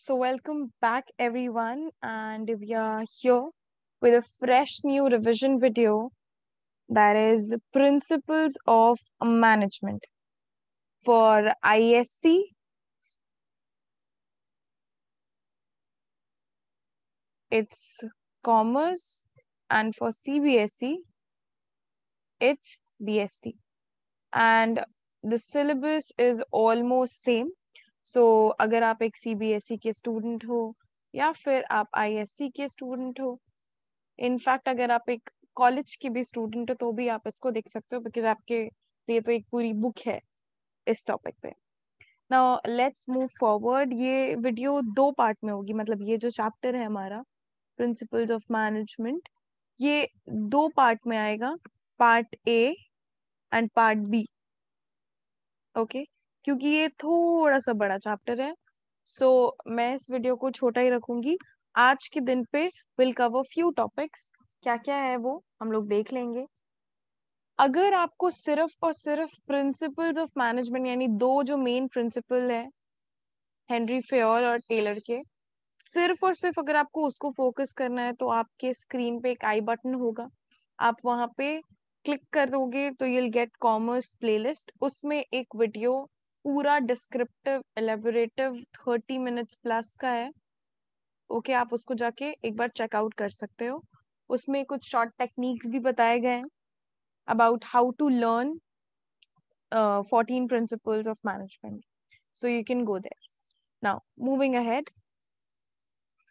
So, welcome back, everyone, and we are here with a fresh new revision video that is Principles of Management for ISC. It's Commerce, and for CBSE, it's BST. And the syllabus is almost same. So, अगर आप एक CBSE के student हो या फिर आप ISC के student हो, इनफैक्ट अगर आप एक कॉलेज की भी स्टूडेंट हो तो भी आप इसको देख सकते हो बिकॉज आपके लिए तो एक पूरी बुक है इस टॉपिक पे। Now let's move forward. ये वीडियो दो पार्ट में होगी, मतलब ये जो चैप्टर है हमारा प्रिंसिपल्स ऑफ मैनेजमेंट, ये दो पार्ट में आएगा, part A and part B. Okay, क्योंकि ये थोड़ा सा बड़ा चैप्टर है, सो मैं इस वीडियो को छोटा ही रखूंगी। आज के दिन पे विल कवर फ्यू टॉपिक्स, क्या क्या है वो हम लोग देख लेंगे। अगर आपको सिर्फ और सिर्फ प्रिंसिपल्स ऑफ मैनेजमेंट, यानी दो जो मेन प्रिंसिपल है हेनरी फेयर और टेलर के, सिर्फ और सिर्फ अगर आपको उसको फोकस करना है तो आपके स्क्रीन पे एक आई बटन होगा, आप वहां पे क्लिक करोगे तो यूल गेट कॉमर्स प्लेलिस्ट। उसमें एक वीडियो पूरा डिस्क्रिप्टिव एलेबोरेटिव 30 मिनट्स प्लस का है। ओके, आप उसको जाके एक बार चेकआउट कर सकते हो। उसमें कुछ शॉर्ट टेक्निक्स भी बताए गए हैं about how to learn 14 principles of management, so you can go there. Now moving ahead,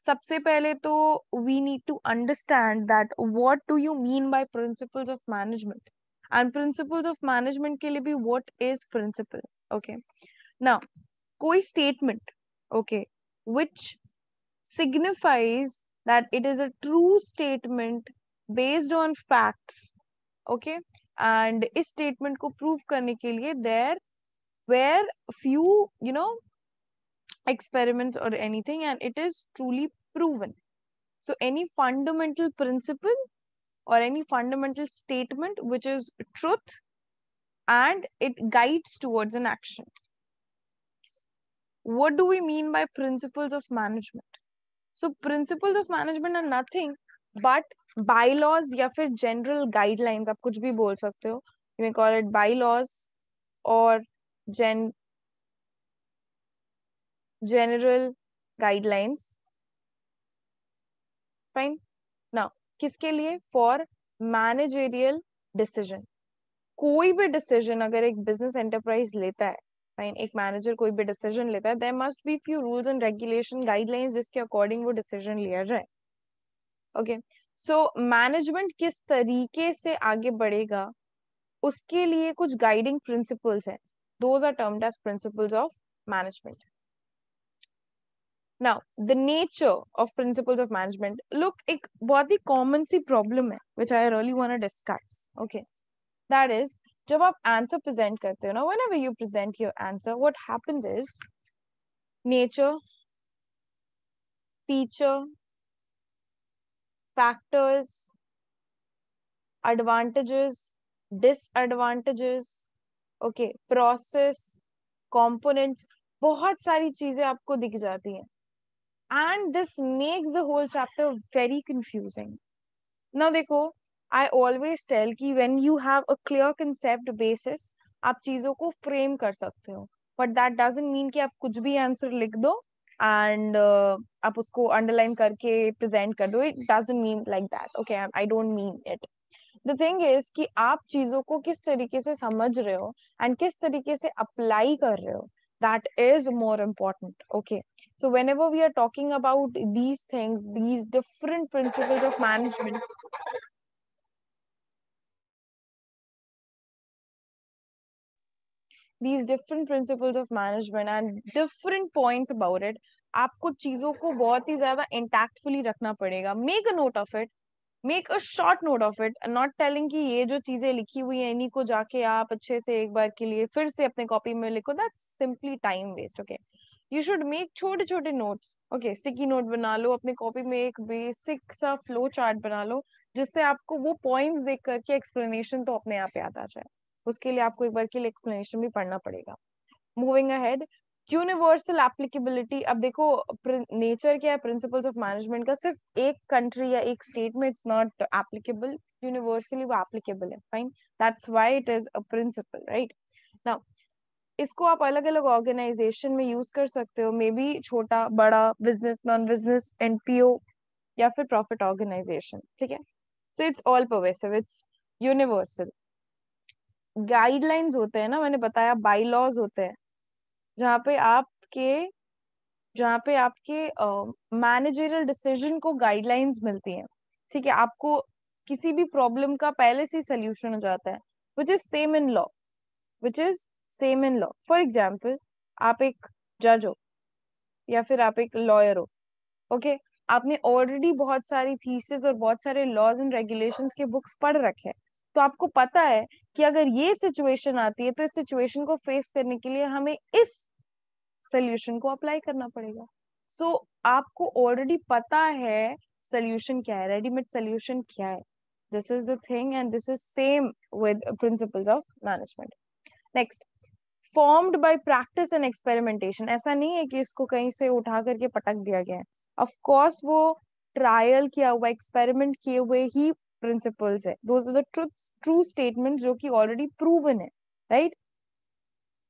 सबसे पहले तो we need to understand that what do you mean by principles of management, and principles of management के लिए भी what is principle. Okay, now कोई statement, okay, which signifies that it is a true statement based on facts. Okay, and इस statement को prove करने के लिए there were few, experiments or anything, and it is truly proven. So any fundamental principle or any fundamental statement which is truth and it guides towards an action. What do we mean by principles of management? So principles of management are nothing but bylaws या फिर general guidelines, आप कुछ भी बोल सकते हो, you may call it bylaws or general guidelines. Fine. Now किसके लिए? For managerial decision. कोई भी डिसीजन अगर एक बिजनेस एंटरप्राइज लेता है, फाइन, एक मैनेजर कोई भी डिसीजन लेता है, there must be few rules and regulation guidelines जिसके अकॉर्डिंग वो डिसीजन लिया जाए। ओके, सो मैनेजमेंट किस तरीके से आगे बढ़ेगा उसके लिए कुछ गाइडिंग प्रिंसिपल्स हैं, those are termed as principles of management. Now, the nature of principles of management. Look, एक बहुत ही common सी problem है, which I really want to discuss. Okay, that is, जब आप answer present करते हो ना, whenever you present your answer, what happens is nature, feature, factors, advantages, disadvantages, okay, process, components, बहुत सारी चीजें आपको दिख जाती हैं, and this makes the whole chapter very confusing. Now देखो, I always tell कि when you have a clear concept basis, आप चीजों को फ्रेम कर सकते हो, but that doesn't mean कि आप कुछ भी आंसर लिख दो and आप उसको अंडरलाइन करके प्रेजेंट कर दो. It doesn't mean like that. Okay, I don't mean it. The thing is कि आप चीजों को किस तरीके से समझ रहे हो and किस तरीके से अप्लाई कर रहे हो, that is more important. Okay, so whenever we are talking about these things, these different principles of management, these different principles of management and different points about it, आपको चीजों को बहुत ही ज्यादा इंटैक्टफुली रखना पड़ेगा. Make a note of it, make a short note of it, not telling कि ये जो चीजें लिखी हुई है इन्हीं को जाके आप अच्छे से एक बार के लिए फिर से अपने कॉपी में लिखो. That's simply time waste. Okay, you should make छोटे छोटे नोट्स. ओके, स्टिकी नोट बना लो, अपने कॉपी में एक बेसिक सा फ्लो चार्ट बना लो जिससे आपको वो पॉइंट्स देख करके एक्सप्लेनेशन तो अपने आप याद आ जाए. उसके लिए आपको एक बार के लिए एक्सप्लेनेशन भी पढ़ना पड़ेगा. मूविंग अहेड, यूनिवर्सल एप्लीकेबिलिटी, अब देखो नेचर क्या है प्रिंसिपल्स ऑफ मैनेजमेंट का, सिर्फ एक कंट्री या एक स्टेट में इट्स नॉट एप्लीकेबल, यूनिवर्सली वो एप्लीकेबल है, fine, that's why it is a principle, right. Now इसको आप अलग अलग ऑर्गेनाइजेशन में यूज कर सकते हो, मे बी छोटा बड़ा, बिजनेस नॉन बिजनेस, एनपीओ या फिर प्रॉफिट ऑर्गेनाइजेशन, ठीक है। So it's all pervasive, it's universal. Guidelines होते हैं ना, मैंने बताया बाई लॉज होते हैं, जहाँ पे आपके जहाँ पे आपके मैनेजरियल डिसीजन को गाइडलाइंस मिलती हैं, ठीक है। आपको किसी भी प्रॉब्लम का पहले से सोल्यूशन हो जाता है, which is same in law, which is same in law. For example, आप एक जज हो या फिर आप एक लॉयर हो, ओके, आपने ऑलरेडी बहुत सारी थीसिस और बहुत सारे लॉज एंड रेगुलेशंस के बुक्स पढ़ रखे हैं, तो आपको पता है कि अगर ये सिचुएशन आती है तो इस सिचुएशन को फेस करने के लिए हमें इस सोल्यूशन को अप्लाई करना पड़ेगा। सो आपको ऑलरेडी पता है सोल्यूशन क्या है, रेडीमेड सोल्यूशन क्या है। This is the thing and this is same with principles of management. Next, formed by practice and experimentation, ऐसा नहीं है कि इसको कहीं से उठा करके पटक दिया गया है, ऑफ कोर्स वो ट्रायल किया हुआ, एक्सपेरिमेंट किए हुए ही प्रिंसिपल्स है, those are the true statement जो कि ऑलरेडी प्रूवन है, राइट।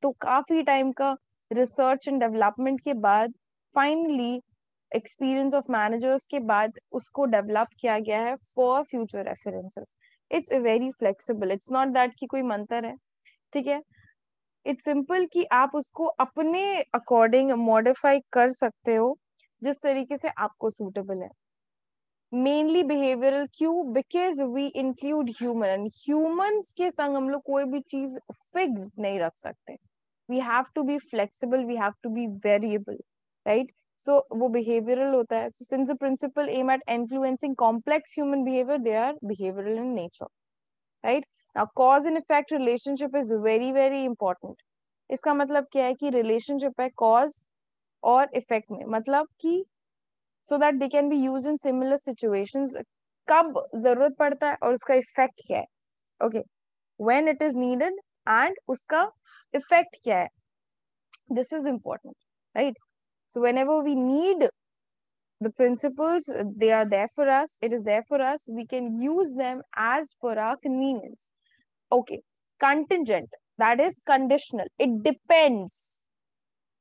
तो काफी टाइम का रिसर्च एंड डेवलपमेंट के बाद फाइनली एक्सपीरियंस ऑफ मैनेजर्स के बाद उसको डेवलप किया गया है for future references. It's very flexible, it's not that कि कोई मंत्र है, ठीक है। इट्स सिंपल कि आप उसको अपने अकॉर्डिंग मॉडिफाई कर सकते हो जिस तरीके से आपको सूटेबल है। मेनली बिहेवियरल, क्यों? Because we include human, and humans के संग हम लोग कोई भी चीज फिक्स्ड नहीं रख सकते। We have to be flexible, we have to be variable, right. So वो बिहेवियरल होता है। So since the principle aim at influencing complex human behaviour, they are behavioural in nature, right. Now cause and effect relationship is very very important. इसका मतलब क्या है कि relationship है cause और इफेक्ट में, मतलब कि so that they can be used in similar situations, कब जरूरत पड़ता है और उसका इफेक्ट क्या है, okay, when it is needed and उसका इफेक्ट क्या है, this is important, right? So whenever we need the principles, they are there for us, it is there for us, we can use them as per our convenience, okay. Contingent, that is conditional, it depends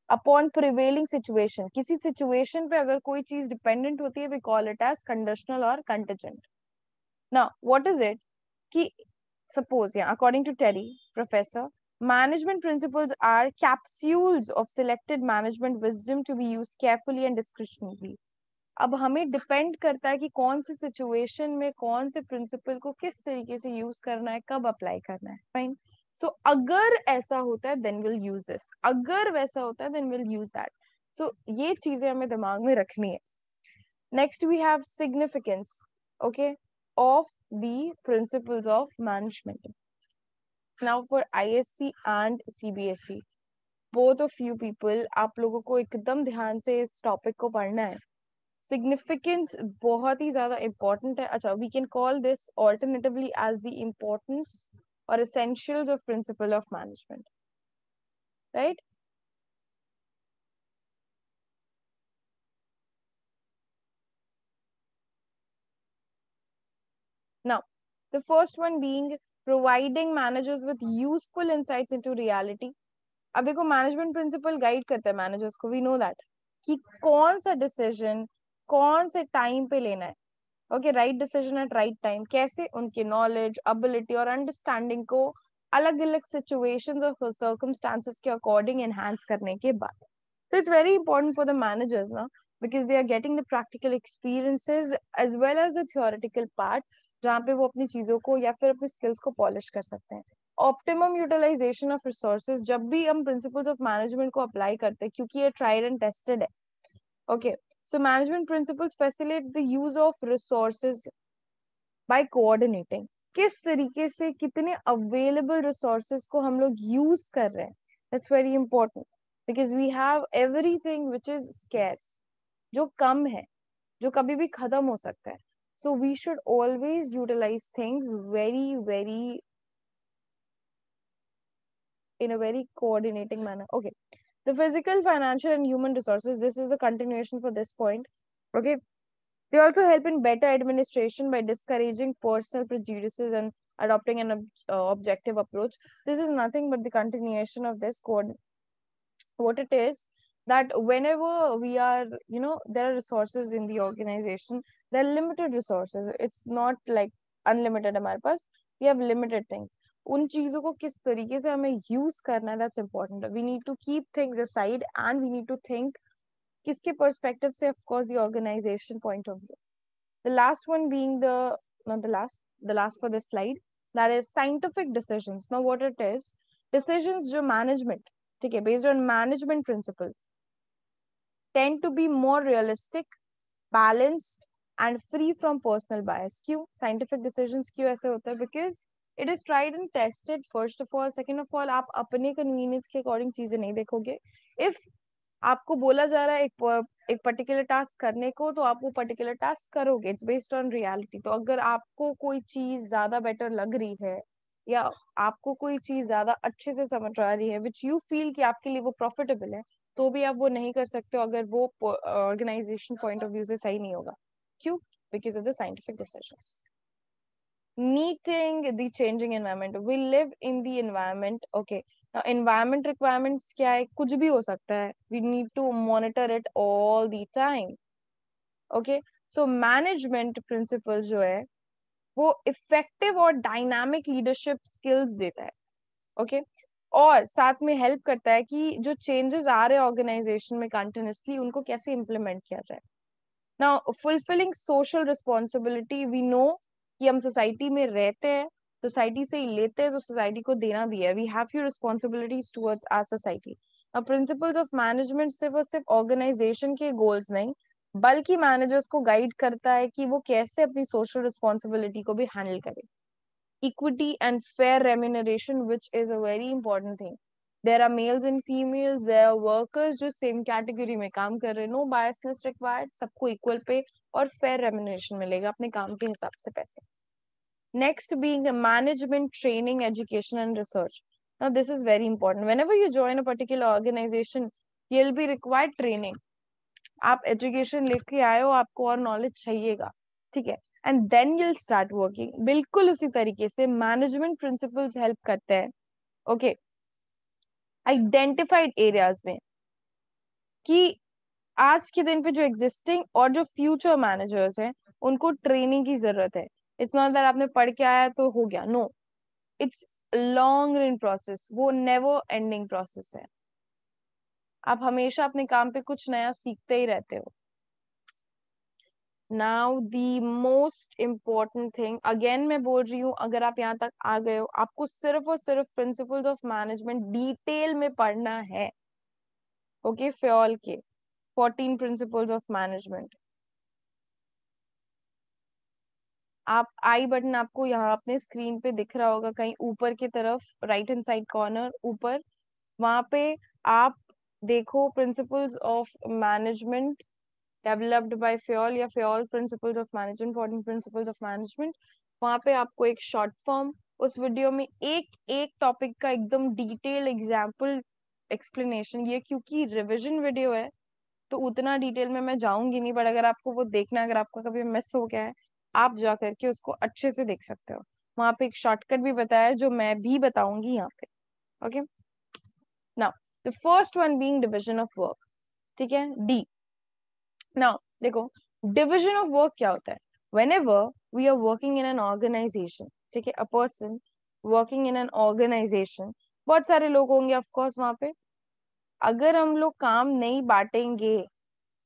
upon prevailing situation, किसी situation पे अगर कोई चीज dependent होती है, we call it as conditional और contingent. Now what is it कि suppose, या according to Terry professor, management principles are capsules of selected management wisdom to be used carefully and discretionarily। अब हमें डिपेंड करता है कि कौन सी सिचुएशन में कौन से प्रिंसिपल को किस तरीके से यूज करना है, कब अप्लाई करना है, फाइन। सो अगर ऐसा होता है देन विल यूज दिस, अगर वैसा होता है then will use that. So ये चीजें हमें दिमाग में रखनी है। Next we have significance, okay, of the principles of management. Now for ISC and CBSE, both of you people, आप लोगों को एकदम ध्यान से इस टॉपिक को पढ़ना है। सिग्निफिकेंस बहुत ही ज्यादा इंपॉर्टेंट है। अच्छा, we can call this alternatively as the importance और essentials of principle of management, right. Now the first one being providing managers with useful insights into reality. अब देखो, मैनेजमेंट प्रिंसिपल गाइड करता है managers को, we know that, कि कौन सा decision कौन से टाइम पे लेना है, okay, right decision at right time, कैसे उनके नॉलेज, एबिलिटी और अंडरस्टैंडिंग को अलग अलग सिचुएशंस और सर्कमस्टांसेस के अकॉर्डिंग एनहांस करने के बाद। So it's very important for the managers now, because they are getting the practical experiences as well as the theoretical part, जहाँ पे वो अपनी चीजों को या फिर अपनी स्किल्स को पॉलिश कर सकते हैं। ऑप्टिमम यूटिलाइजेशन ऑफ रिसोर्सेज, जब भी हम प्रिंसिपल्स ऑफ मैनेजमेंट को अप्लाई करते हैं, क्योंकि ये ट्राइड एंड टेस्टेड है, okay. So management principles facilitate the use of resources by coordinating, किस तरीके से कितने अवेलेबल रिसोर्सेज को हम लोग यूज कर रहे हैं, that's very important, because we have everything which is scarce, जो कम है, जो कभी भी खत्म हो सकता है। So we should always utilise things very very in a very coordinating manner, okay। The physical, financial, and human resources, this is the continuation for this point. Okay. They also help in better administration by discouraging personal prejudices and adopting an objective approach. This is nothing but the continuation of this code. What it is that whenever we are, there are resources in the organization, there are limited resources. It's not like unlimited हमारे पास. We have limited things. उन चीजों को किस तरीके से हमें use करना है, that's important. We need to keep things aside and we need to think किसके perspective से, of course, the organization point of view. The last one being not the last for this slide, that is scientific decisions. Now, what it is, decisions जो management, ठीक है, based on management principles, tend to be more realistic, balanced, and free from personal bias. क्यों? Scientific decisions क्यों ऐसे होता है? Because it is tried and tested, first of all. Second of all, आप अपने convenience के according चीजें नहीं देखोगे. If आपको बोला जा रहा है एक पर्टिकुलर टास्क करने को, तो आप वो पर्टिकुलर टास्क करोगे. It's based on reality. तो अगर आपको कोई चीज ज्यादा बेटर लग रही है या आपको कोई चीज ज्यादा अच्छे से समझ आ रही है विच यू फील कि आपके लिए वो प्रॉफिटेबल है, तो भी आप वो नहीं कर सकते हो अगर वो ऑर्गेनाइजेशन पॉइंट ऑफ व्यू से सही नहीं होगा. क्यों? Because of the scientific decisions. Meeting the changing environment. We live in the environment. Okay. Now, environment requirements क्या है? कुछ भी हो सकता है. We need to monitor it all the time. Okay. So management principles जो है वो effective और dynamic leadership skills देता है. Okay. और साथ में हेल्प करता है कि जो चेंजेस आ रहे हैं ऑर्गेनाइजेशन में कंटिन्यूसली, उनको कैसे इम्प्लीमेंट किया जाए. Now fulfilling social responsibility. We know कि हम सोसाइटी में रहते हैं, सोसाइटी से ही लेते हैं, तो सोसाइटी को देना भी है. We have few responsibilities towards our society. अब प्रिंसिपल्स ऑफ मैनेजमेंट सिर्फ और सिर्फ ऑर्गेनाइजेशन के गोल्स नहीं, बल्कि मैनेजर्स को गाइड करता है कि वो कैसे अपनी सोशल रिस्पॉन्सिबिलिटी को भी हैंडल करे. Equity and fair remuneration, which is a very important thing. There are males and females, there are workers जो same category में काम कर रहे हैं. No biasness required, सबको equal pay और fair remuneration मिलेगा अपने काम के हिसाब से पैसे. Next being management training, education and research. Now this is very important. Whenever you join a particular organization, you'll be required training. आप education लेके आए हो, आपको और knowledge चाहिएगा, ठीक है, and then you'll start working. बिल्कुल उसी तरीके से मैनेजमेंट प्रिंसिपल्स हेल्प करते हैं. ओके. आइडेंटिफाइड एरियाज में कि आज के दिन पे जो एग्जिस्टिंग और जो फ्यूचर मैनेजर्स हैं उनको ट्रेनिंग की जरूरत है. इट्स नॉट दैट आपने पढ़ के आया तो हो गया. No, it's long run process. वो नेवर एंडिंग प्रोसेस है. आप हमेशा अपने काम पे कुछ नया सीखते ही रहते हो. Now the most important thing, again मैं बोल रही हूँ, अगर आप यहाँ तक आ गए हो, आपको सिर्फ और सिर्फ प्रिंसिपल्स ऑफ मैनेजमेंट डिटेल में पढ़ना है. ओके. फ्योल के 14 प्रिंसिपल्स ऑफ मैनेजमेंट. आप आई बटन आपको यहाँ अपने स्क्रीन पे दिख रहा होगा कहीं ऊपर की तरफ, राइट हैंड साइड कॉर्नर ऊपर. वहां पे आप देखो principles of management developed by Fayol या Fayol principles of management, 14 principles of management. वहां पे आपको एक शॉर्ट फॉर्म, उस वीडियो में एक एक टॉपिक का एकदम डिटेल एग्जाम्पल एक्सप्लेनेशन. ये क्योंकि रिविजन वीडियो है तो उतना डिटेल में मैं जाऊंगी नहीं, बट अगर आपको वो देखना है, अगर आपका कभी मिस हो गया है, आप जा करके उसको अच्छे से देख सकते हो. वहां पे एक शॉर्टकट भी बताया है जो मैं भी बताऊंगी यहाँ पे. Okay. Now the first one being division of work. ठीक है, डी. नाउ देखो, डिविजन ऑफ वर्क क्या होता है? whenever we are working in an organization, ठीक है, a person working in an organization, बहुत सारे लोग होंगे ऑफ कोर्स वहां पे. अगर हम लोग काम नहीं बांटेंगे,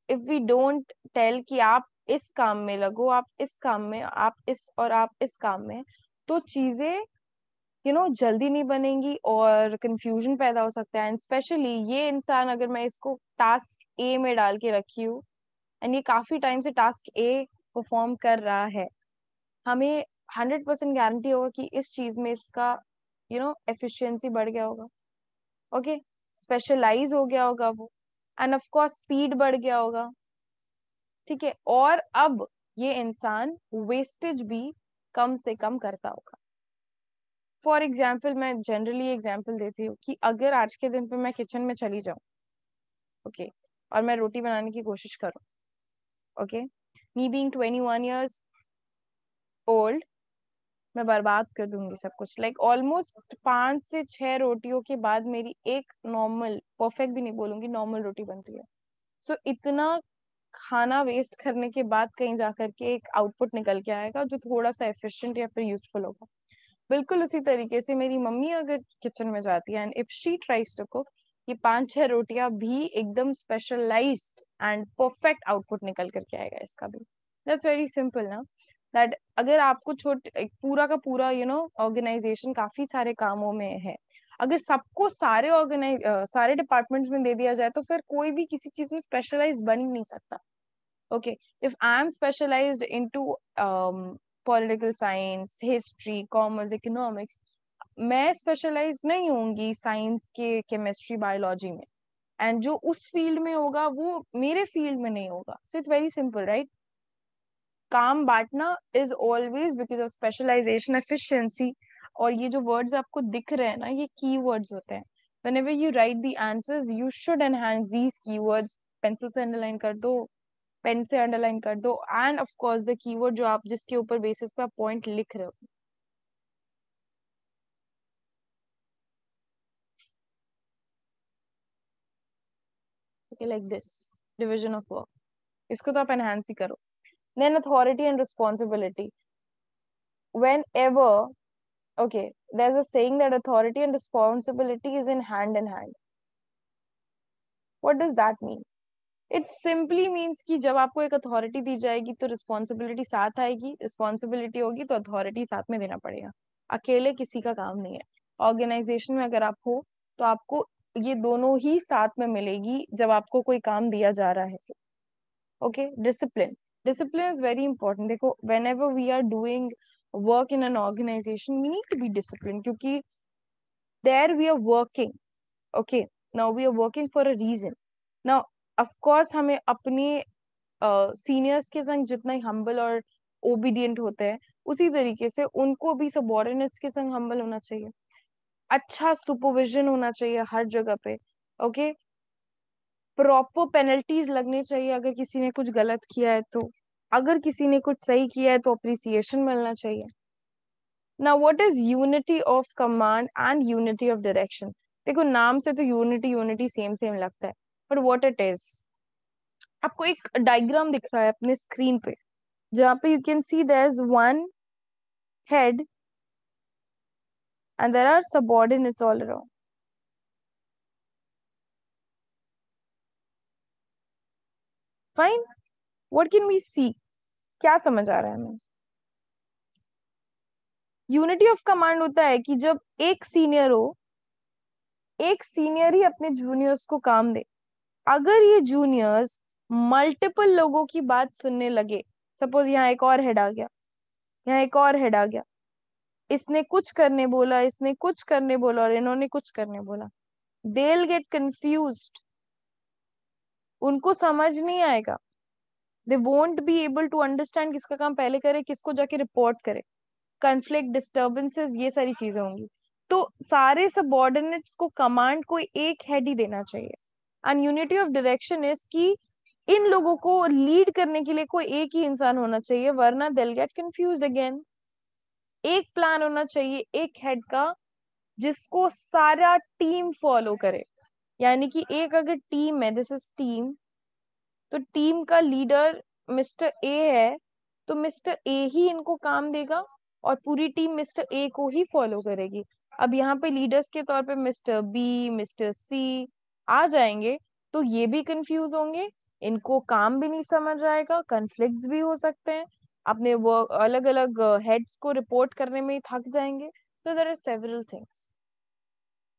इफ वी डोंट टेल कि आप इस काम में लगो, आप इस काम में, आप इस और आप इस काम में, तो चीजें जल्दी नहीं बनेंगी और कंफ्यूजन पैदा हो सकता है. एंड स्पेशली ये इंसान, अगर मैं इसको टास्क ए में डाल के रखी हूँ एंड ये काफी टाइम से टास्क ए परफॉर्म कर रहा है, हमें 100% गारंटी होगा कि इस चीज में इसका एफिशिएंसी बढ़ गया होगा. ओके. स्पेशलाइज हो गया होगा वो, एंड ऑफ कोर्स स्पीड बढ़ गया होगा. ठीक है. और अब ये इंसान वेस्टेज भी कम से कम करता होगा. फॉर एग्जाम्पल, मैं जनरली एग्जाम्पल देती हूँ कि अगर आज के दिन पे मैं किचन में चली जाऊं ओके, और मैं रोटी बनाने की कोशिश करूँ, okay, me being 21 years old, मैं बर्बाद कर दूंगी सब कुछ। लाइक ऑलमोस्ट 5 से 6 रोटियों के बाद मेरी एक नॉर्मल, परफेक्ट भी नहीं बोलूंगी, नॉर्मल रोटी बनती है। सो इतना खाना वेस्ट करने के बाद कहीं जाकर के एक आउटपुट निकल के आएगा जो थोड़ा सा एफिशिएंट या फिर यूजफुल होगा। बिल्कुल उसी तरीके से मेरी मम्मी अगर किचन में जाती है and if she tries to cook, ये 5-6 रोटियां भी एकदम स्पेशलाइज्ड एंड परफेक्ट आउटपुट निकल करके आएगा इसका भी। दैट्स वेरी सिंपल ना, दैट अगर आपको एक पूरा का पूरा ऑर्गेनाइजेशन काफी सारे कामों में है, अगर सबको सारे डिपार्टमेंट्स में दे दिया जाए तो फिर कोई भी किसी चीज में स्पेशलाइज बन ही नहीं सकता। Okay, if I'm specialized into political science, history, commerce, economics, मैं स्पेशलाइज नहीं होंगी साइंस के, केमिस्ट्री, बायोलॉजी में, एंड जो उस फील्ड में होगा वो मेरे फील्ड में नहीं होगा। So it's very simple, right? काम बांटना is always because of specialisation, efficiency. और ये जो वर्ड्स आपको दिख रहे हैं ना, ये की वर्ड्स होते हैं। whenever you write the answers you should enhance these keywords, pencil से अंडरलाइन कर दो, पेन से अंडरलाइन कर दो, end of course the keyword जो आप जिसके ऊपर बेसिस पे आप पॉइंट लिख रहे हो। Okay, like this division of work, इसको तो आप एनहांस ही करो। Then authority and responsibility, whenever, okay, there's a saying that authority and responsibility is in hand. What does that mean? It simply means कि जब आपको एक authority दी जाएगी तो रिस्पॉन्सिबिलिटी साथ आएगी, रिस्पॉन्सिबिलिटी होगी तो अथॉरिटी साथ में देना पड़ेगा। अकेले किसी का काम नहीं है। ऑर्गेनाइजेशन में अगर आप हो तो आपको ये दोनों ही साथ में मिलेगी जब आपको कोई काम दिया जा रहा है तो। Okay, discipline, discipline is very important. देखो, whenever we are doing work in an organisation we need to be discipline, क्योंकि there we are working, okay, now we are working for a reason. Now of course हमें अपने seniors के संग जितना ही humble और obedient होते हैं उसी तरीके से उनको भी सबॉर्डिनेट्स के संग हम्बल होना चाहिए। अच्छा सुपरविजन होना चाहिए हर जगह पे। ओके, प्रॉपर पेनल्टीज लगनी चाहिए अगर किसी ने कुछ गलत किया है तो, अगर किसी ने कुछ सही किया है तो अप्रिसिएशन मिलना चाहिए। Now what is unity of command and unity of direction? देखो, नाम से तो यूनिटी यूनिटी सेम सेम लगता है, बट व्हाट इट इज, आपको एक डायग्राम दिख रहा है अपने स्क्रीन पे जहाँ पे you can see there is one head and there are subordinates all around. Fine. What can we see? क्या समझ आ रहा है हमें? यूनिटी ऑफ कमांड होता है कि जब एक सीनियर हो, एक सीनियर ही अपने जूनियर्स को काम दे। अगर ये जूनियर्स मल्टीपल लोगों की बात सुनने लगे, सपोज यहाँ एक और हेड आ गया, यहाँ एक और हेड आ गया, इसने कुछ करने बोला, इसने कुछ करने बोला और इन्होंने कुछ करने बोला, दे विल गेट कंफ्यूज्ड, उनको समझ नहीं आएगा। They won't be able to understand किसका काम पहले करे, किसको जाके रिपोर्ट करे, कन्फ्लिक्ट, डिस्टर्बेंसेस, ये सारी चीजें होंगी। तो सारे सबऑर्डिनेट्स को कमांड कोई एक हेड ही देना चाहिए। And unity of direction is कि इन लोगों को लीड करने के लिए कोई एक ही इंसान होना चाहिए, वरना they will get confused again. एक प्लान होना चाहिए एक हेड का जिसको सारा टीम फॉलो करे। यानी कि एक अगर टीम है, दिस इज टीम, तो टीम का लीडर मिस्टर ए है, तो मिस्टर ए ही इनको काम देगा और पूरी टीम मिस्टर ए को ही फॉलो करेगी। अब यहाँ पे लीडर्स के तौर पे मिस्टर बी, मिस्टर सी आ जाएंगे तो ये भी कंफ्यूज होंगे, इनको काम भी नहीं समझ आएगा, कन्फ्लिक्ट्स भी हो सकते हैं, अपने वर्क अलग अलग हेड्स को रिपोर्ट करने में ही थक जाएंगे। तो देयर आर सेवरल थिंग्स।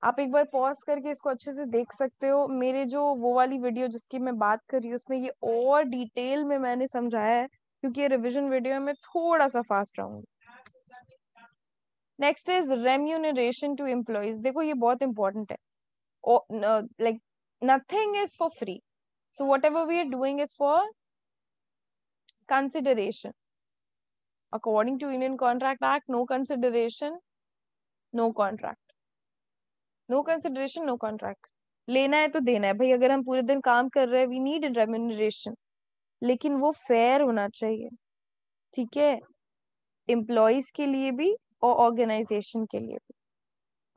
आप एक बार पॉज करके इसको अच्छे से देख सकते हो। मेरे जो वो वाली वीडियो जिसकी मैं बात कर रही हूँ उसमें ये और डिटेल में मैंने समझाया है, क्योंकि ये रिवीजन वीडियो में थोड़ा सा फास्ट रहूंगी। Next is remuneration to employees. देखो, ये बहुत इंपॉर्टेंट है। Like nothing is for free, so whatever we are doing is for consideration. According to Indian contract act, no consideration no contract, no consideration no contract. लेना है तो देना है भाई, अगर हम पूरे दिन काम कर रहे हैं वी नीड रेम्यूनरेशन, लेकिन वो फेयर होना चाहिए, ठीक है, एम्प्लॉयज के लिए भी और ऑर्गेनाइजेशन के लिए भी।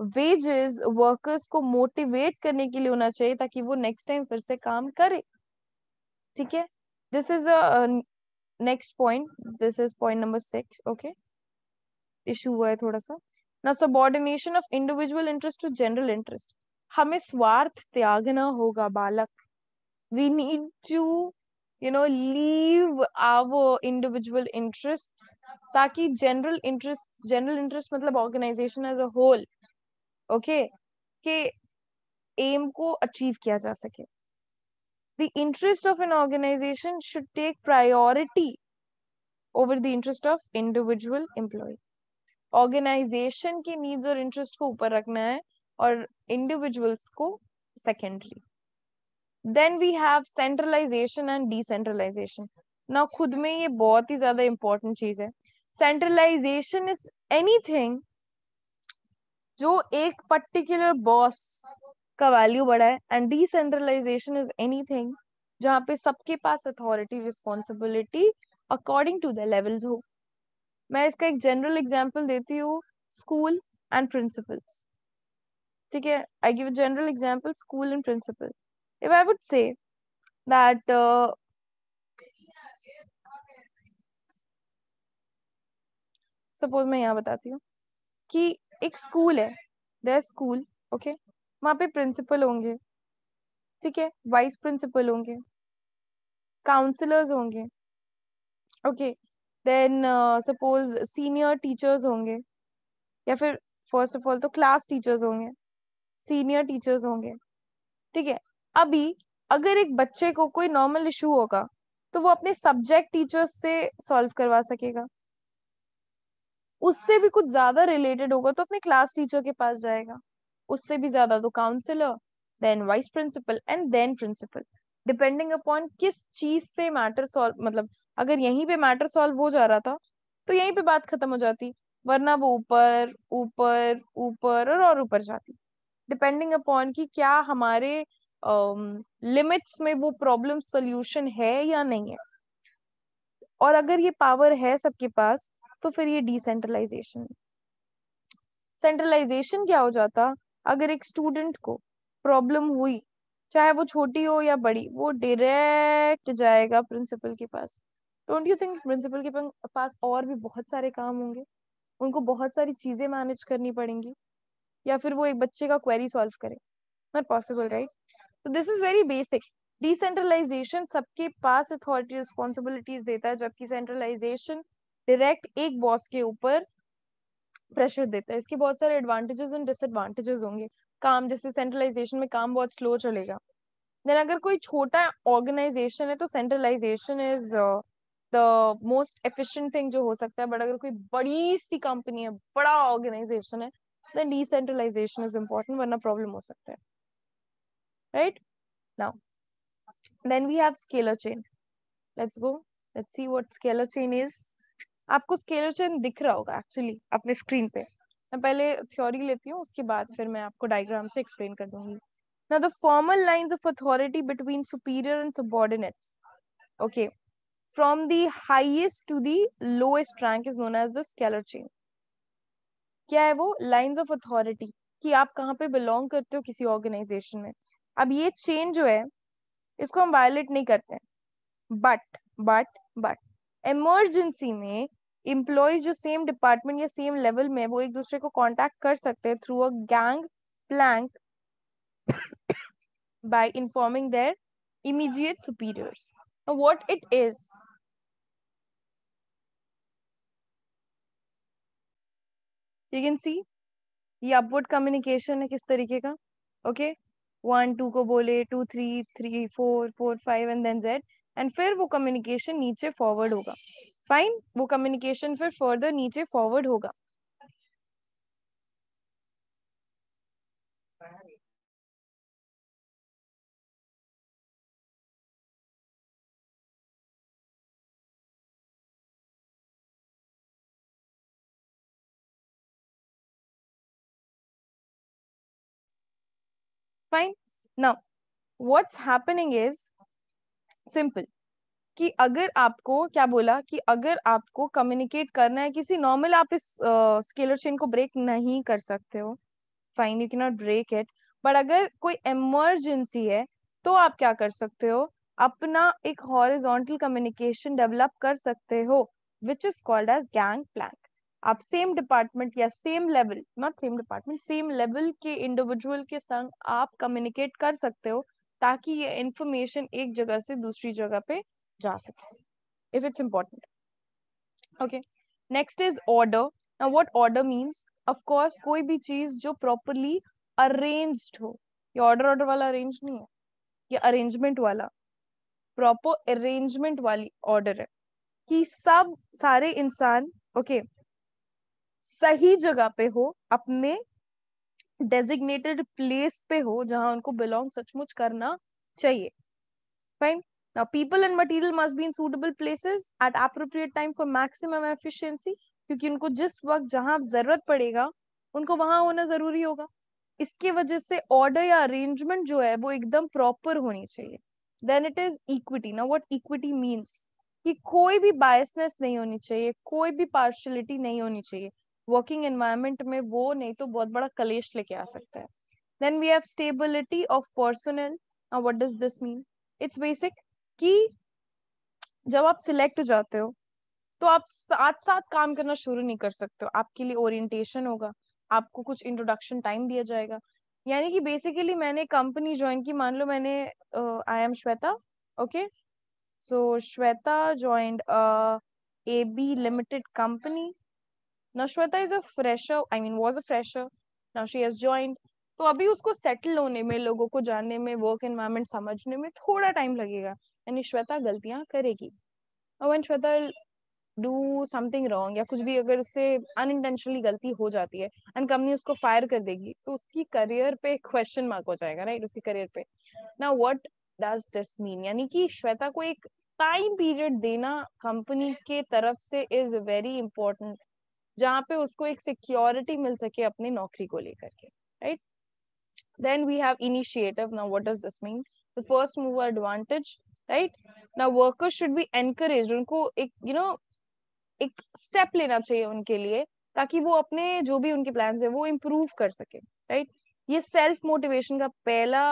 वेजेस वर्कर्स को मोटिवेट करने के लिए होना चाहिए ताकि वो नेक्स्ट टाइम फिर से काम करे, ठीक है। This is a next point, this is point number 6, okay. Issue हुआ है थोड़ा सा ना, subordination of individual interest to general interest. हमें स्वार्थ त्यागना होगा बालक, we need to leave our individual interest, ताकि जनरल इंटरेस्ट मतलब organisation as a whole, okay, के एम को अचीव किया जा सके। The interest of an organisation should take priority over the interest of individual employ. Organisation के needs और interest को ऊपर रखना है और इंडिविजुअल्स को secondary. Then we have centralisation and decentralisation. ना खुद में ये बहुत ही ज्यादा इंपॉर्टेंट चीज है। सेंट्रलाइजेशन इज एनीथिंग जो एक पर्टिकुलर बॉस का वैल्यू बढ़ा है, एंड डिसेंट्रलाइजेशन इज एनीथिंग जहाँ पे सबके पास authority responsibility according to the levels हो। मैं इसका एक जनरल एग्जांपल देती हूँ, स्कूल एंड प्रिंसिपल्स, ठीक है। I give general example, school and principal. If I would say that suppose मैं यहाँ बताती हूँ कि एक स्कूल है, देयर स्कूल, ओके, वहाँ पे प्रिंसिपल होंगे, ठीक है, वाइस प्रिंसिपल होंगे, काउंसलर्स होंगे, okay, then suppose senior teachers होंगे, या फिर फर्स्ट ऑफ ऑल तो क्लास टीचर्स होंगे, सीनियर टीचर्स होंगे, ठीक है। अभी अगर एक बच्चे को कोई नॉर्मल इशू होगा तो वो अपने सब्जेक्ट टीचर्स से सॉल्व करवा सकेगा, उससे भी कुछ ज्यादा रिलेटेड होगा तो अपने क्लास टीचर के पास जाएगा, उससे भी ज्यादा तो counsellor, then vice principal and then principal, depending upon किस चीज से मैटर सॉल्व, मतलब अगर यहीं पे मैटर सॉल्व हो जा रहा था तो यहीं पे बात खत्म हो जाती, वरना वो ऊपर ऊपर ऊपर और ऊपर जाती, डिपेंडिंग अपॉन कि क्या हमारे लिमिट्स में वो प्रॉब्लम सोल्यूशन है या नहीं है। और अगर ये पावर है सबके पास तो फिर ये डिसेंट्रलाइजेशन। सेंट्रलाइजेशन क्या हो जाता, अगर एक स्टूडेंट को प्रॉब्लम हुई, चाहे वो छोटी हो या बड़ी, वो डायरेक्ट जाएगा प्रिंसिपल के पास। डोंट यू थिंक प्रिंसिपल के पास और भी बहुत सारे काम होंगे, उनको बहुत सारी चीजें मैनेज करनी पड़ेंगी, या फिर वो एक बच्चे का क्वेरी सॉल्व करे, नॉट पॉसिबल, राइट। तो this is very basic. Decentralisation सबके पास अथॉरिटी रिस्पॉन्सिबिलिटीज देता है, जबकि सेंट्रलाइजेशन डायरेक्ट एक बॉस के ऊपर प्रेशर देता है। इसके बहुत सारे एडवांटेजेस एंड डिसएडवांटेजेस होंगे। काम जैसे सेंट्रलाइजेशन में काम बहुत स्लो चलेगा, देन अगर कोई छोटा ऑर्गेनाइजेशन है तो centralisation is the most efficient thing जो हो सकता है, बट अगर कोई बड़ी सी कंपनी है, बड़ा ऑर्गेनाइजेशन है, देन डिसेंट्रलाइजेशन इज इम्पोर्टेंट, वरना प्रॉब्लम हो सकता है, right. Now then we have scalar chain, let's go, let's see what scalar chain is. आपको स्केलर चेन दिख रहा होगा एक्चुअली अपने स्क्रीन पे, मैं पहले थ्योरी लेती हूँ, उसके बाद फिर मैं आपको डायग्राम से एक्सप्लेन कर दूंगी। Now the formal lines of authority between superior and subordinates, okay, from the highest to the lowest rank is known as the scalar chain. क्या है वो लाइंस ऑफ अथॉरिटी, कि आप कहाँ पे बिलोंग करते हो किसी ऑर्गेनाइजेशन में। अब ये चेन जो है इसको हम वायलेट नहीं करते हैं, बट इमरजेंसी में एम्प्लॉयज जो सेम डिपार्टमेंट या सेम लेवल में है, वो एक दूसरे को कांटेक्ट कर सकते हैं through a gang plank by informing their immediate superiors. Now, what it is, you can see ये अपवर्ड कम्युनिकेशन है किस तरीके का, ओके, 1 2 को बोले 2 3 3 4 4 5 एंड देन जेड, एंड फिर वो कम्युनिकेशन नीचे फॉरवर्ड होगा, फाइन, वो कम्युनिकेशन फिर फर्दर नीचे फॉरवर्ड होगा। Fine, now what's happening is simple, कि अगर आपको क्या बोला कि अगर आपको कम्युनिकेट करना है किसी नॉर्मल, आप इस स्केलर चेन को ब्रेक नहीं कर सकते हो, fine, you can not break it, but अगर कोई इमरजेंसी है तो आप क्या कर सकते हो, अपना एक हॉरिजॉन्टल कम्युनिकेशन डेवलप कर सकते हो, which is called as gang plank. आप सेम डिपार्टमेंट या same level, not same department, same level के इंडिविजुअल के संग आप कम्युनिकेट कर सकते हो, ताकि ये इंफॉर्मेशन एक जगह से दूसरी जगह पे जा सके, if it's important. Okay, next is order. Now what order means, of course कोई भी चीज जो properly arranged हो, ये order वाला arrange नहीं है, ये arrangement वाला, proper arrangement वाली order है, कि सब सारे इंसान okay सही जगह पे हो, अपने designated place पे हो जहां उनको belong सचमुच करना चाहिए, fine. Now, people and material must be in suitable places at appropriate time for maximum efficiency, क्योंकि उनको जिस वक्त जहां जरूरत पड़ेगा उनको वहां होना जरूरी होगा। इसकी वजह से ऑर्डर या अरेंजमेंट जो है वो एकदम प्रॉपर होनी चाहिए। Then it is equity. Now what equity means, कि कोई भी बायसनेस नहीं होनी चाहिए, कोई भी पार्शियलिटी नहीं होनी चाहिए वर्किंग एनवायरनमेंट में, वो नहीं तो बहुत बड़ा कलेश लेके आ सकता है। Then we have stability of personal. Now what does this mean, it's basic कि जब आप सिलेक्ट हो जाते हो तो आप साथ साथ काम करना शुरू नहीं कर सकते हो, आपके लिए ओरिएंटेशन होगा, आपको कुछ इंट्रोडक्शन टाइम दिया जाएगा। यानी कि बेसिकली मैंने कंपनी ज्वाइन की, मान लो मैंने, I am Shweta, okay, so Shweta joined A B limited company. Now Shweta is a fresher, I mean was a fresher, now she has joined. तो अभी उसको सेटल होने में, लोगों को जानने में, वर्क एनवायरनमेंट समझने में थोड़ा टाइम लगेगा, यानी श्वेता गलतियां करेगी। और when Shweta do something wrong या कुछ भी अगर उससे अनइंटेंशनली गलती हो जाती है एंड कंपनी उसको फायर कर देगी, तो उसकी करियर पे क्वेश्चन मार्क हो जाएगा, राइट, उसकी करियर पे। Now what does this mean, यानी कि श्वेता को एक टाइम पीरियड देना कंपनी के तरफ से इज वेरी इंपॉर्टेंट, जहाँ पे उसको एक सिक्योरिटी मिल सके अपनी नौकरी को लेकर के, right. Then we have initiative. Now what does this mean, the first mover advantage, right? Now workers should be encouraged, उनको एक एक स्टेप लेना चाहिए उनके लिए, ताकि वो अपने जो भी उनके प्लान्स है वो इम्प्रूव कर सके, राइट। ये सेल्फ मोटिवेशन का पहला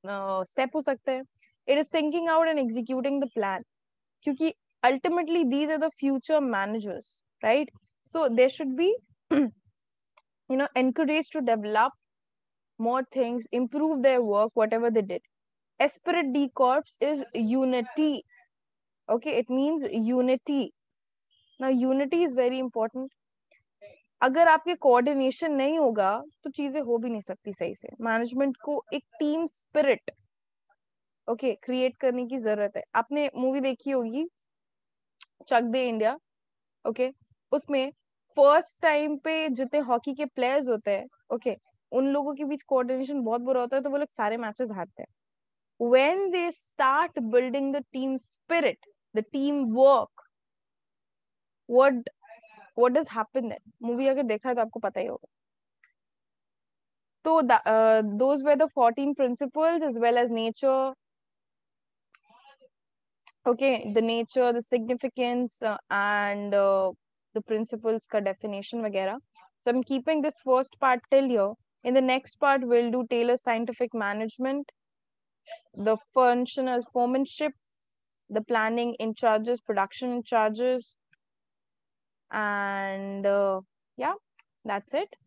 स्टेप हो सकता है। It is thinking out and executing the plan, क्योंकि ultimately these are the future managers, right. So they should be encouraged to develop more things, improve their work, whatever they did. Esprit de corps is unity. Okay, it means unity. Now unity is very important. अगर आपके coordination नहीं होगा तो चीजें हो भी नहीं सकती सही से। मैनेजमेंट को एक टीम स्पिरिट ओके क्रिएट करने की जरूरत है। आपने मूवी देखी होगी चक दे इंडिया, ओके, उसमें फर्स्ट टाइम पे जितने हॉकी के प्लेयर्स होते हैं, ओके, उन लोगों के बीच कोऑर्डिनेशन बहुत बुरा होता है, तो वो लोग सारे मैचेस हारते हैं। When they start building the team spirit, the team work, what what does happen then, movie अगर देखा है तो आपको पता ही होगा। So those were the 14 principles, as well as nature. Okay, the nature, the significance, and the principles ka definition वगैरह. So I'm keeping this first part till here. In the next part, we'll do Taylor's scientific management, the functional foremanship, the planning in charges, production in charges, and yeah, that's it.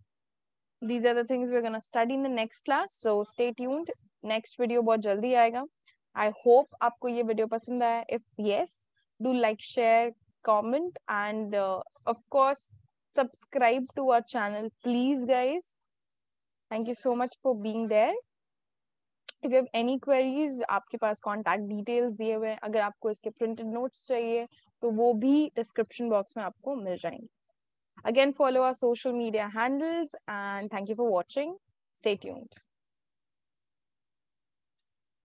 These are the things we're gonna study in the next class. So stay tuned. Next video बहुत जल्दी आएगा. I hope आपको ये video पसंद आया. If yes, do like, share, comment, and of course subscribe to our channel, please, guys. Thank you so much for being there. If you have any queries, आपके पास contact details दिए हुए हैं. अगर आपको इसके printed notes चाहिए, तो वो भी description box में आपको मिल जाएंगे. Again, follow our social media handles, and thank you for watching. Stay tuned.